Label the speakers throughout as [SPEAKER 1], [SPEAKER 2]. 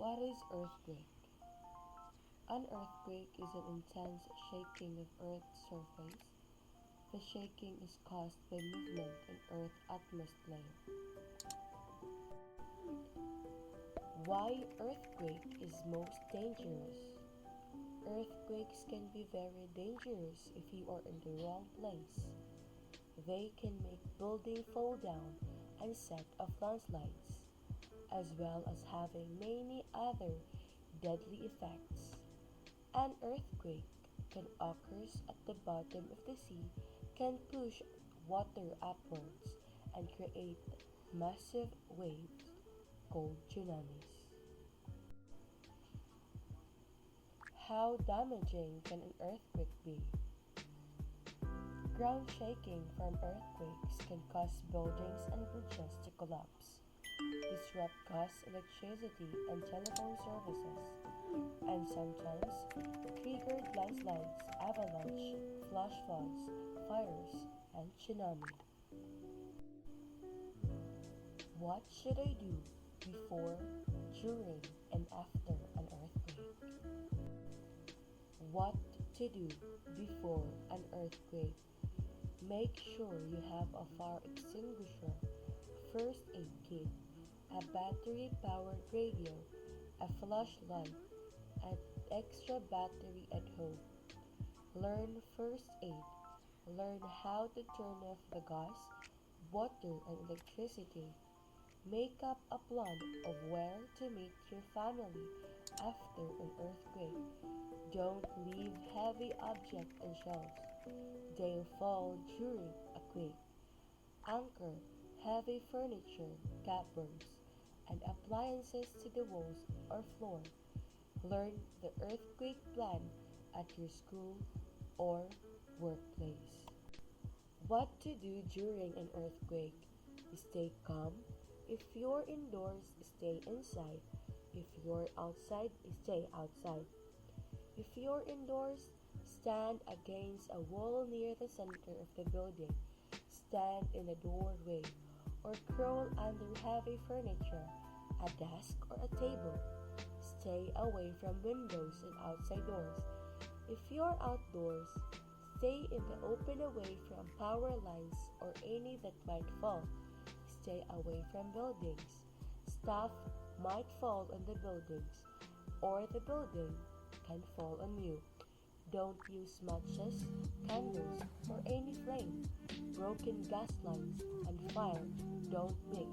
[SPEAKER 1] What is earthquake? An earthquake is an intense shaking of Earth's surface. The shaking is caused by movement in Earth's atmosphere layer. Why earthquake is most dangerous? Earthquakes can be very dangerous if you are in the wrong place. They can make buildings fall down and set off landslides, as well as having many other deadly effects. An earthquake can occur at the bottom of the sea, can push water upwards and create massive waves called tsunamis. How damaging can an earthquake be? Ground shaking from earthquakes can cause buildings and bridges to collapse, disrupt gas, electricity, and telephone services, and sometimes trigger landslides, avalanche, flash floods, fires, and tsunami. What should I do before, during, and after an earthquake? What to do before an earthquake? Make sure you have a fire extinguisher, first aid kit, a battery-powered radio, a flashlight, and extra battery at home. Learn first aid. Learn how to turn off the gas, water, and electricity. Make up a plan of where to meet your family after an earthquake. Don't leave heavy objects on shelves. They'll fall during a quake. Anchor heavy furniture, cupboards, and appliances to the walls or floor. Learn the earthquake plan at your school or workplace. What to do during an earthquake? Stay calm. If you're indoors, stay inside. If you're outside, stay outside. If you're indoors, stand against a wall near the center of the building. Stand in a doorway or crawl under heavy furniture, a desk or a table. Stay away from windows and outside doors. If you're outdoors, stay in the open away from power lines or any that might fall. Stay away from buildings. Stuff might fall on the buildings, or the building can fall on you. Don't use matches, candles, or any flame. Broken gas lines and fire don't mix.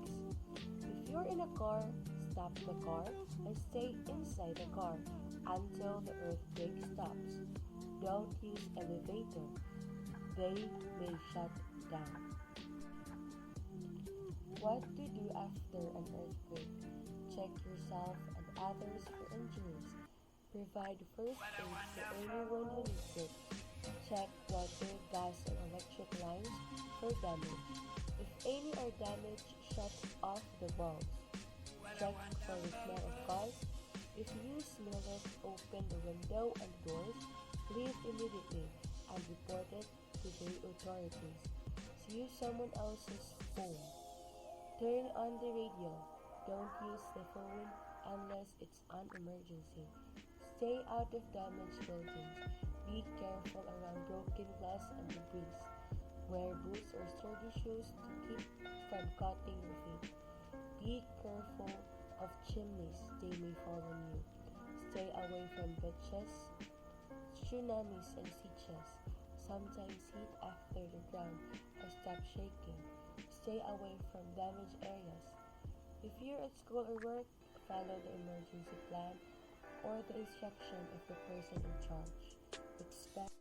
[SPEAKER 1] If you're in a car, stop the car and stay inside the car until the earthquake stops. Don't use elevator. They may shut down. What to do after an earthquake? Check yourself and others for injuries. Provide first aid to anyone who needs it. Check water, gas, and electric lines for damage. If any are damaged, shut off the bulbs. Check for the smell of gas. If you smell it, open the window and doors. Leave immediately and report it to the authorities. Use someone else's phone. Turn on the radio. Don't use the phone unless it's an emergency. Stay out of damaged buildings. Be careful around broken glass and debris. Wear boots or sturdy shoes to keep from cutting your feet. Be careful of chimneys, they may fall on you. Stay away from beaches, tsunamis, and sitches. Sometimes heat after the ground or stop shaking. Stay away from damaged areas. If you're at school or work, follow the emergency plan or the instruction of the person in charge. Expect